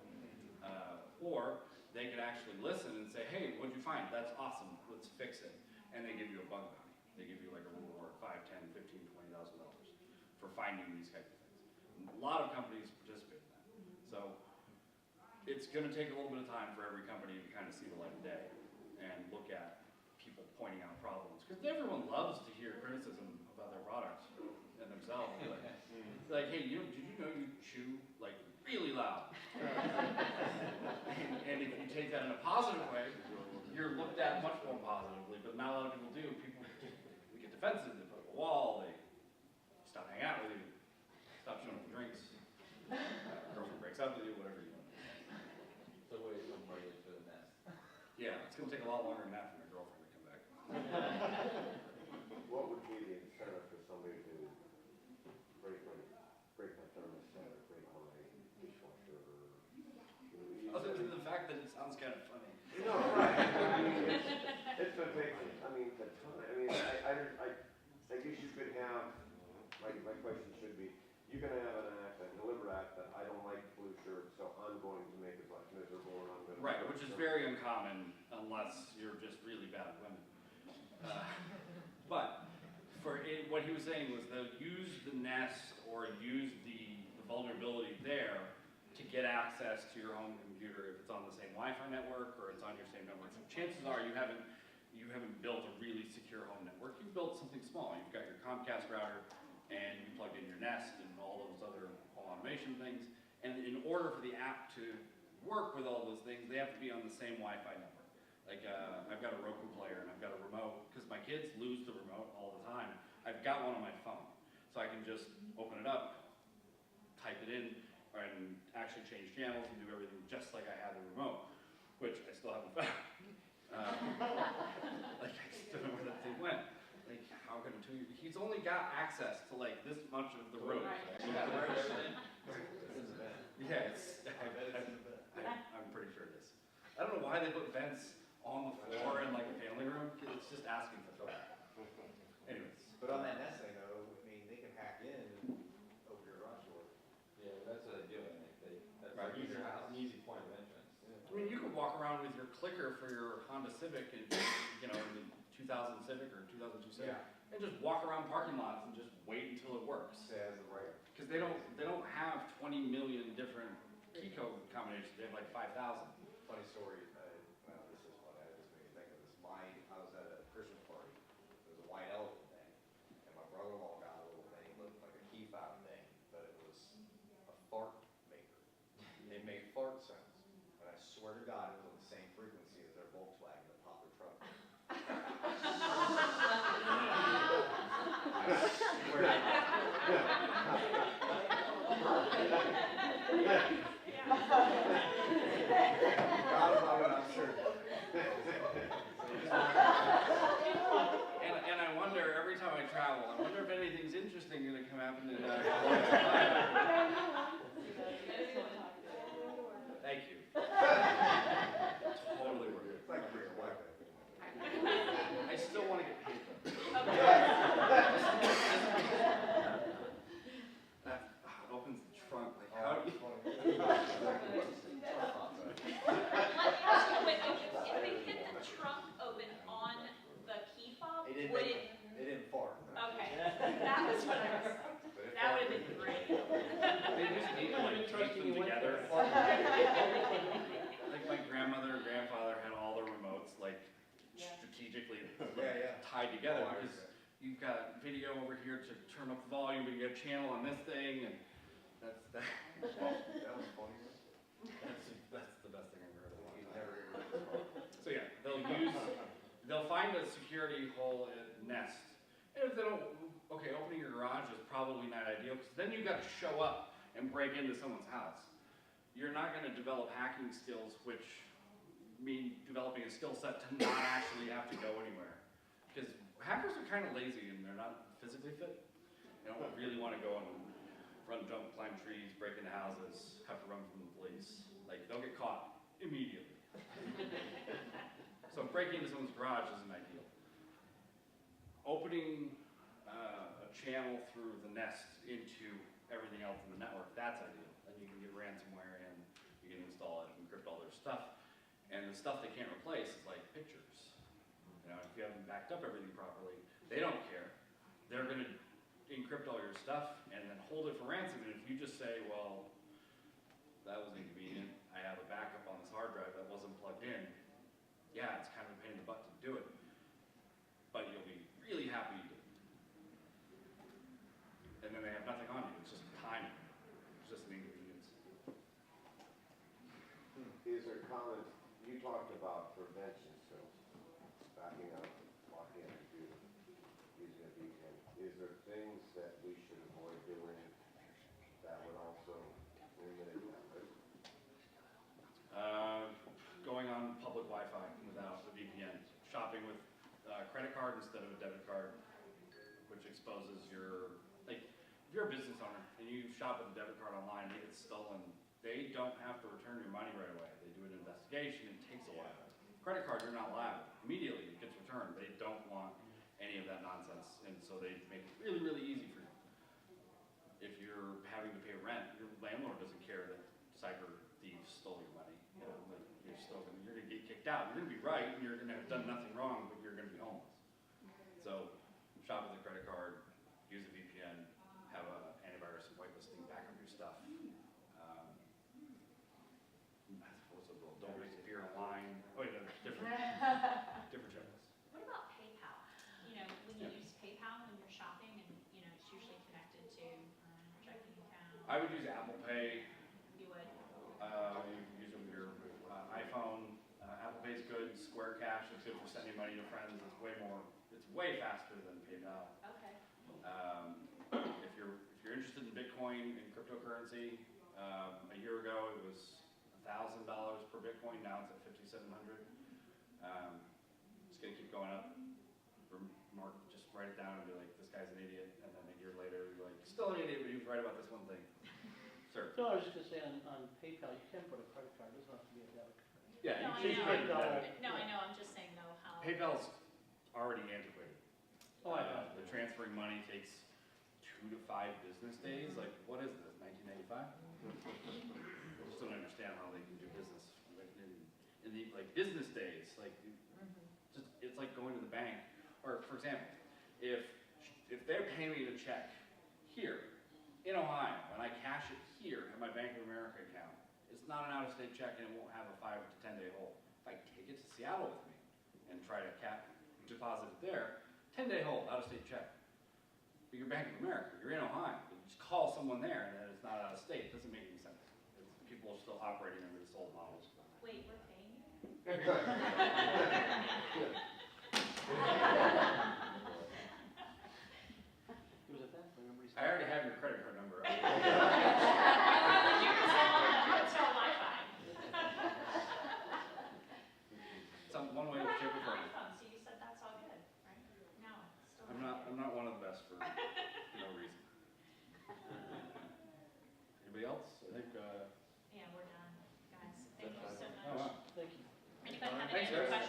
Or they could actually listen and say, hey, what'd you find? That's awesome, let's fix it. And they give you a bug bounty. They give you like a reward, $5, $10, $15, $20,000 for finding these kinds of things. A lot of companies participate in that. So it's going to take a little bit of time for every company to kind of see the light of day and look at people pointing out problems. Because everyone loves to hear criticism about their products and themselves. Like, hey, did you know you chew like really loud? and if you take that in a positive way, you're looked at much more positively. But not a lot of people do. People, we defensive, they put up a wall, they stop hanging out with you, stop showing up for drinks, girlfriend breaks up with you, whatever you want. So wait, somebody to the nest. Yeah, it's gonna take a lot longer than that for my girlfriend to come back. What would be the incentive for somebody to break my thermostat or break my dishwasher or? Other than the fact that it sounds kind of funny. No, right. I mean, it's gonna take, I mean, the time, I mean, I guess you could have, my question should be, you can have an act, a deliberate act that I don't like blue shirts, so I'm going to make it less miserable and I'm gonna. Right, which is very uncommon unless you're just really bad at women. But for it, what he was saying was they'll use the Nest or use the vulnerability there to get access to your home computer if it's on the same Wi-Fi network or it's on your same network. So chances are you haven't built a really secure home network. You've built something small. You've got your Comcast router and you plugged in your Nest and all those other home automation things. And in order for the app to work with all those things, they have to be on the same Wi-Fi network. Like I've got a Roku player and I've got a remote because my kids lose the remote all the time. I've got one on my phone, so I can just open it up, type it in, and actually change channels and do everything just like I had the remote, which I still haven't found. Like I just don't know where that thing went. Like how can he's only got access to like this much of the room. Yeah, I'm pretty sure it is. I don't know why they put vents on the floor in like a family room. It's just asking for trouble. Anyways. But on that Nest thing though, I mean, they can hack in and open your garage door. Yeah, that's what they do, I think. That's Right. like an easy point of entrance. I mean, you could walk around with your clicker for your Honda Civic, and you know, the 2000 Civic or 2002 Civic, and just walk around parking lots and just wait until it works. Yeah, as a right. Because they don't have 20 million different key code combinations. They have like 5,000. Funny story, well, this is funny, I just made me think of this. I was at a Christmas party, there was a white elephant thing, and my brother-in-law got a little thing, looked like a key fob thing, but it was a fart maker. It made fart sounds, and I swear to God, it was on the same frequency as their Volkswagen that popped their trunk. And I wonder, every time I travel, I wonder if anything's interesting going to come happen in Thank you. Totally worth it. It's like a real weapon. I still want to get paid though. That opens the trunk. Like, how do you... Let me ask you, if they hit the trunk open on the key fob, It would didn't, it didn't fart. Okay, that was what I was, that would have been great. They just need to like tape them together. Like my grandmother and grandfather had all the remotes like strategically tied together because you've got video over here to turn up the volume, but you got a channel on this thing, and that's that. That was funny. That's the best thing I've ever heard. You'd never hear it. So yeah, they'll find a security hole in Nest. And if they don't, okay, opening your garage is probably not ideal because then you've got to show up and break into someone's house. You're not going to develop hacking skills, which mean developing a skill set to not actually have to go anywhere. Because hackers are kind of lazy and they're not physically fit. They don't really want to go and run, jump, climb trees, break into houses, have to run from the police. Like, they'll get caught immediately. So breaking into someone's garage isn't ideal. Opening a channel through the Nest into everything else in the network, that's ideal. Then you can get ransomware in, you can install it, encrypt all their stuff. And the stuff they can't replace is like pictures. You know, if you haven't backed up everything properly, they don't care. They're going to encrypt all your stuff and then hold it for ransom. And if you just say, well, that was inconvenient, I have a backup on this hard drive that wasn't plugged in, yeah, it's kind of a pain in the butt to do it. But you'll be really happy you did. And then they have nothing on you, it's just time. It's just an inconvenience. Is there comments, you talked about prevention, so backing up, locking up the computer, using it there things that we should avoid doing that would also eliminate that risk? Going on public Wi-Fi without a VPN, shopping with credit card instead of a debit card, which exposes your, like, if you're a business owner and you shop with a debit card online and it gets stolen, they don't have to return your money right away. They do an investigation, it takes a while. Credit card, you're not liable. Immediately it gets returned. They don't want any of that nonsense, and so they make it really, really easy for you. If you're having to pay rent, your landlord doesn't care that cyber thieves stole your money. You know, like, you're gonna get kicked out. You're gonna be right, and you're gonna have done nothing wrong, but you're gonna be homeless. So, shop with a credit card, use a VPN, have an antivirus and whitelisting backup your stuff. What's the rule? Don't make fear online. Oh, yeah, there's different channels. What about PayPal? You know, when you use PayPal when you're shopping and, you know, it's usually connected to checking account. I would use Apple Pay. You would? You can use it with your iPhone. Apple Pay is good. Square Cash is good for sending money to friends. It's way faster than PayPal. Okay. If you're interested in Bitcoin and cryptocurrency, a year ago it was $1,000 per Bitcoin. Now it's at $5,700. It's gonna keep going up. Mark, just write it down and be like, this guy's an idiot, and then a year later you're like, still an idiot, but he was right about this one thing. Sir. So I was just gonna say on PayPal, you can put a credit card, it doesn't have to be a debit card. Yeah, No, you I should know. pay that. No, I know, I'm just saying though how. PayPal's already antiquated. Oh, I know. The transferring money takes 2 to 5 business days. Like, what is this, 1995? I just don't understand how they can do business in the, like, business days. Like, just, it's like going to the bank. Or, for example, if they're paying me the check here in Ohio and I cash it here at my Bank of America account, it's not an out-of-state check and it won't have a 5 to 10 day hold. If I take it to Seattle with me and try to deposit it there, 10-day hold, out-of-state check. But you're Bank of America, you're in Ohio. You just call someone there and then it's not out of state. It doesn't make any sense. People are still operating under this old model. Wait, we're paying you? Who was it then? Remember he I already have your credit card number. You can tell Wi-Fi. Some one way What to about check an it for. iPhone? So you said that's all good, right? No, it's still. I'm not one of the best for no reason. Anybody else? I think. Yeah, we're done, guys. Thank you so Oh, much. wow. Thank you. Anybody have Thanks, any other guys.